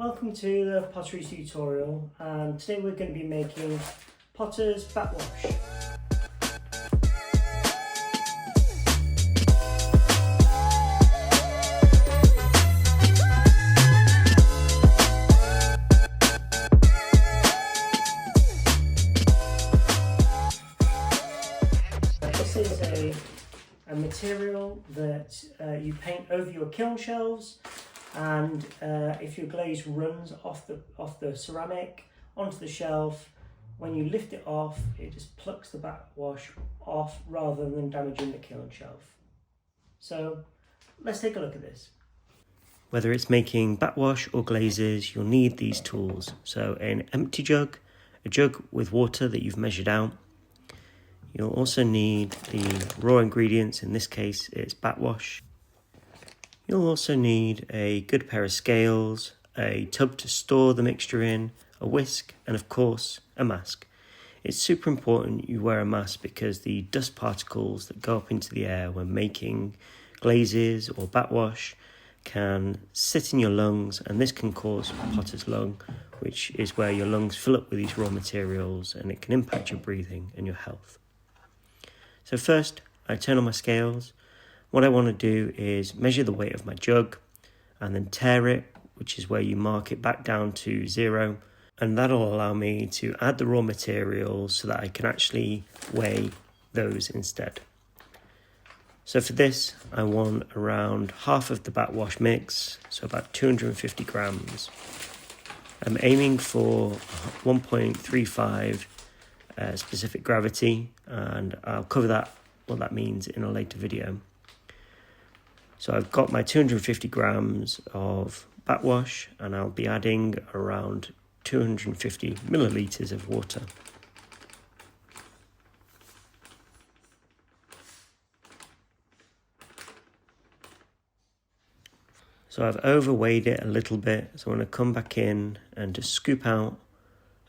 Welcome to the pottery tutorial, and today we're going to be making potter's batt wash. This is a material that you paint over your kiln shelves, and if your glaze runs off the ceramic onto the shelf, when you lift it off, it just plucks the batt wash off rather than damaging the kiln shelf. So let's take a look at this. Whether it's making batt wash or glazes, you'll need these tools. So an empty jug, a jug with water that you've measured out. You'll also need the raw ingredients, in this case it's batt wash. You'll also need a good pair of scales, a tub to store the mixture in, a whisk, and of course a mask. It's super important you wear a mask because the dust particles that go up into the air when making glazes or batt wash can sit in your lungs, and this can cause potter's lung, which is where your lungs fill up with these raw materials, and it can impact your breathing and your health. So first, I turn on my scales. What I want to do is measure the weight of my jug and then tare it, which is where you mark it back down to 0. And that'll allow me to add the raw materials so that I can actually weigh those instead. So for this, I want around half of the batt wash mix, so about 250 grams. I'm aiming for 1.35 specific gravity, and I'll cover what that means in a later video. So I've got my 250 grams of batt wash, and I'll be adding around 250 millilitres of water. So I've overweighed it a little bit, so I'm going to come back in and just scoop out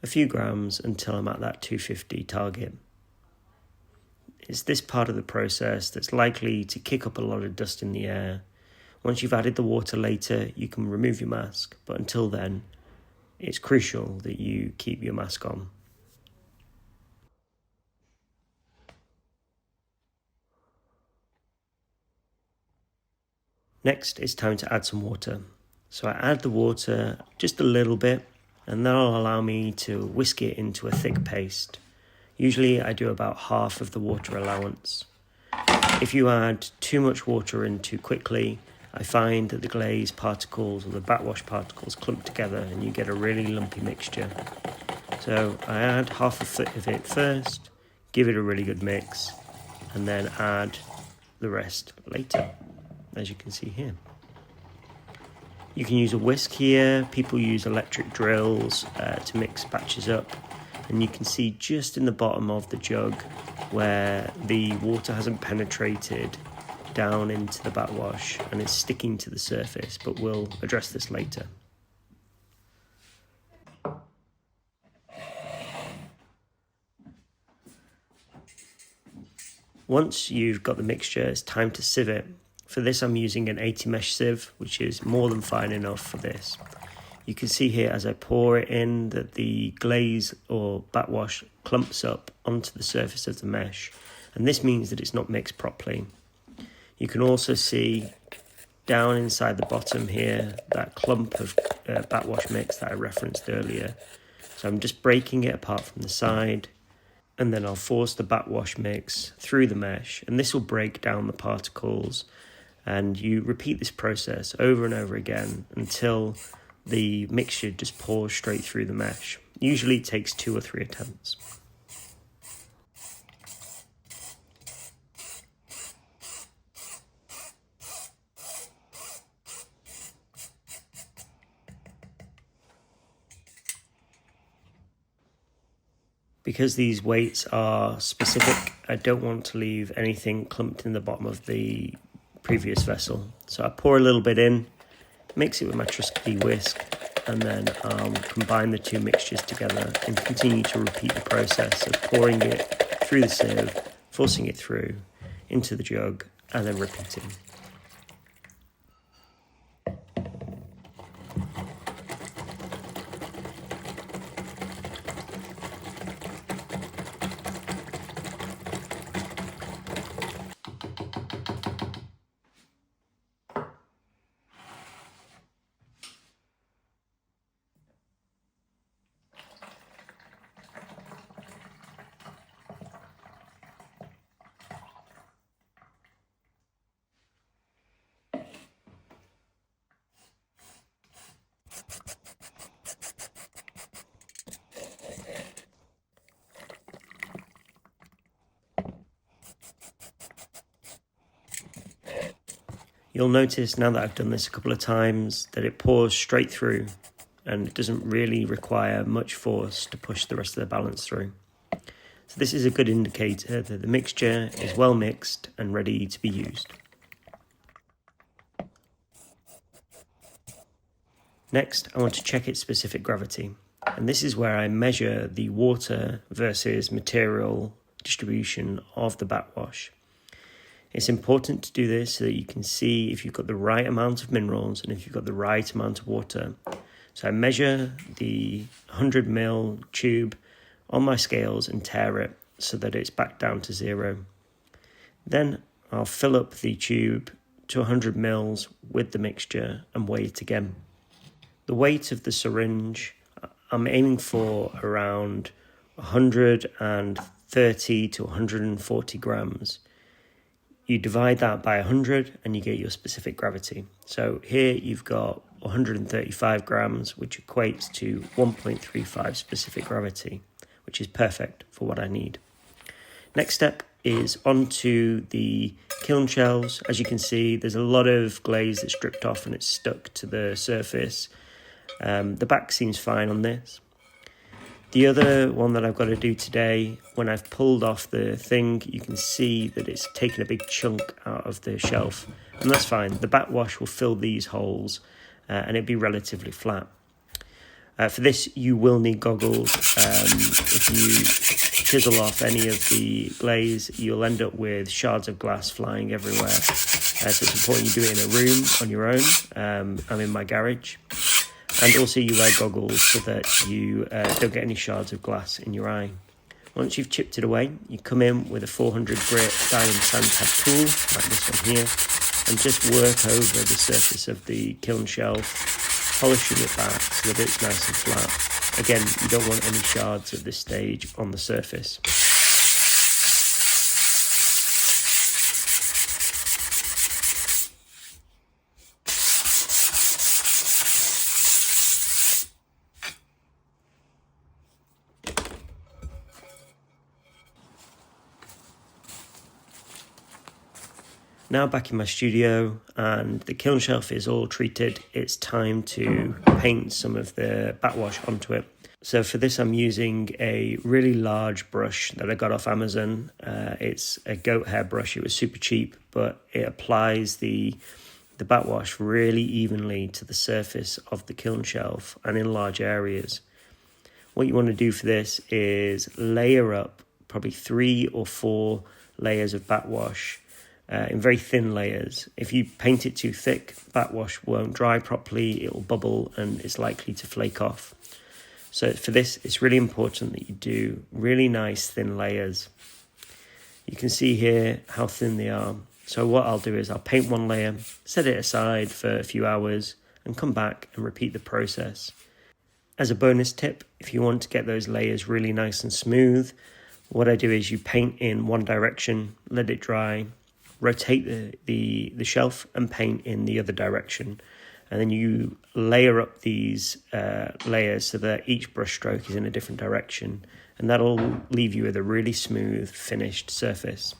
a few grams until I'm at that 250 target. It's this part of the process that's likely to kick up a lot of dust in the air. Once you've added the water later, you can remove your mask, but until then, it's crucial that you keep your mask on. Next, it's time to add some water. So I add the water just a little bit, and that'll allow me to whisk it into a thick paste. Usually I do about half of the water allowance. If you add too much water in too quickly, I find that the glaze particles or the batt wash particles clump together and you get a really lumpy mixture. So I add half a foot of it first, give it a really good mix, and then add the rest later, as you can see here. You can use a whisk here. People use electric drills to mix batches up. And you can see just in the bottom of the jug where the water hasn't penetrated down into the batt wash and it's sticking to the surface, but we'll address this later. Once you've got the mixture, it's time to sieve it. For this, I'm using an 80 mesh sieve, which is more than fine enough for this. You can see here as I pour it in that the glaze or batt wash clumps up onto the surface of the mesh, and this means that it's not mixed properly. You can also see down inside the bottom here that clump of batt wash mix that I referenced earlier. So I'm just breaking it apart from the side, and then I'll force the batt wash mix through the mesh, and this will break down the particles. And you repeat this process over and over again until the mixture just pours straight through the mesh. Usually it takes 2 or 3 attempts. Because these weights are specific, I don't want to leave anything clumped in the bottom of the previous vessel. So I pour a little bit in, mix it with my trusty whisk, and then I'll combine the two mixtures together and continue to repeat the process of pouring it through the sieve, forcing it through into the jug, and then repeating. You'll notice now that I've done this a couple of times that it pours straight through and it doesn't really require much force to push the rest of the balance through. So this is a good indicator that the mixture is well mixed and ready to be used. Next, I want to check its specific gravity. And this is where I measure the water versus material distribution of the batt wash. It's important to do this so that you can see if you've got the right amount of minerals and if you've got the right amount of water. So I measure the 100ml tube on my scales and tare it so that it's back down to 0. Then I'll fill up the tube to 100 ml with the mixture and weigh it again. The weight of the syringe, I'm aiming for around 130 to 140 grams. You divide that by 100 and you get your specific gravity. So here you've got 135 grams, which equates to 1.35 specific gravity, which is perfect for what I need. Next step is onto the kiln shelves. As you can see, there's a lot of glaze that's stripped off and it's stuck to the surface. The back seems fine on this. The other one that I've got to do today, when I've pulled off the thing, you can see that it's taken a big chunk out of the shelf, and that's fine. The batt wash will fill these holes and it'll be relatively flat. For this, you will need goggles. If you chisel off any of the glaze, you'll end up with shards of glass flying everywhere. So it's important you do it in a room on your own. I'm in my garage. And also you wear goggles so that you don't get any shards of glass in your eye. Once you've chipped it away, you come in with a 400 grit diamond sandpad tool, like this one here, and just work over the surface of the kiln shelf, polishing it back so that it's nice and flat. Again, you don't want any shards at this stage on the surface. Now back in my studio and the kiln shelf is all treated, it's time to paint some of the batt wash onto it. So for this I'm using a really large brush that I got off Amazon. It's a goat hair brush. It was super cheap, but it applies the batt wash really evenly to the surface of the kiln shelf and in large areas. What you want to do for this is layer up probably 3 or 4 layers of batt wash in very thin layers. If you paint it too thick, batt wash won't dry properly, it will bubble and it's likely to flake off. So for this, it's really important that you do really nice thin layers. You can see here how thin they are. So what I'll do is I'll paint one layer, set it aside for a few hours and come back and repeat the process. As a bonus tip, if you want to get those layers really nice and smooth, what I do is you paint in one direction, let it dry, rotate the shelf and paint in the other direction. And then you layer up these layers so that each brush stroke is in a different direction. And that'll leave you with a really smooth finished surface.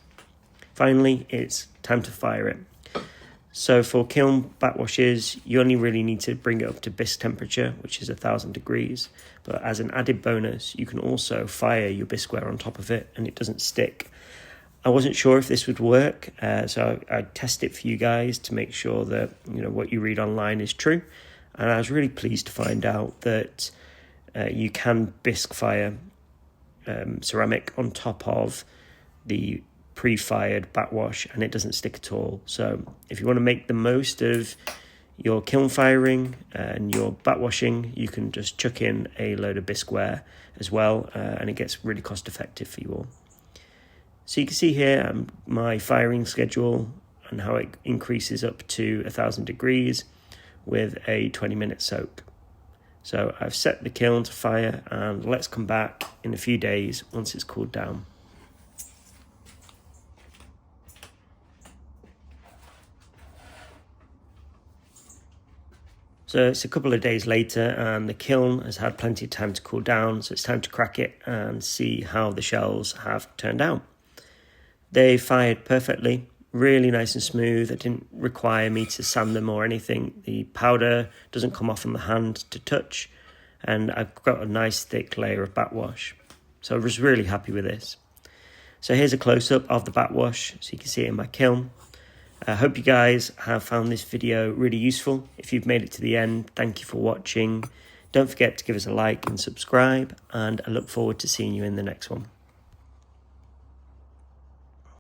Finally, it's time to fire it. So for kiln batt washes, you only really need to bring it up to bisque temperature, which is 1000 degrees. But as an added bonus, you can also fire your bisqueware on top of it and it doesn't stick. I wasn't sure if this would work, so I test it for you guys to make sure that what you read online is true. And I was really pleased to find out that you can bisque fire ceramic on top of the pre-fired batt wash and it doesn't stick at all. So if you want to make the most of your kiln firing and your batt washing, you can just chuck in a load of bisqueware as well, and it gets really cost effective for you all. So you can see here my firing schedule and how it increases up to 1000 degrees with a 20-minute soak. So I've set the kiln to fire and let's come back in a few days once it's cooled down. So it's a couple of days later and the kiln has had plenty of time to cool down, so it's time to crack it and see how the shells have turned out. They fired perfectly. really nice and smooth. It didn't require me to sand them or anything. The powder doesn't come off on the hand to touch, and I've got a nice thick layer of batt wash. So I was really happy with this. So here's a close-up of the batt wash, so you can see it in my kiln. I hope you guys have found this video really useful. If you've made it to the end, thank you for watching. Don't forget to give us a like and subscribe, and I look forward to seeing you in the next one.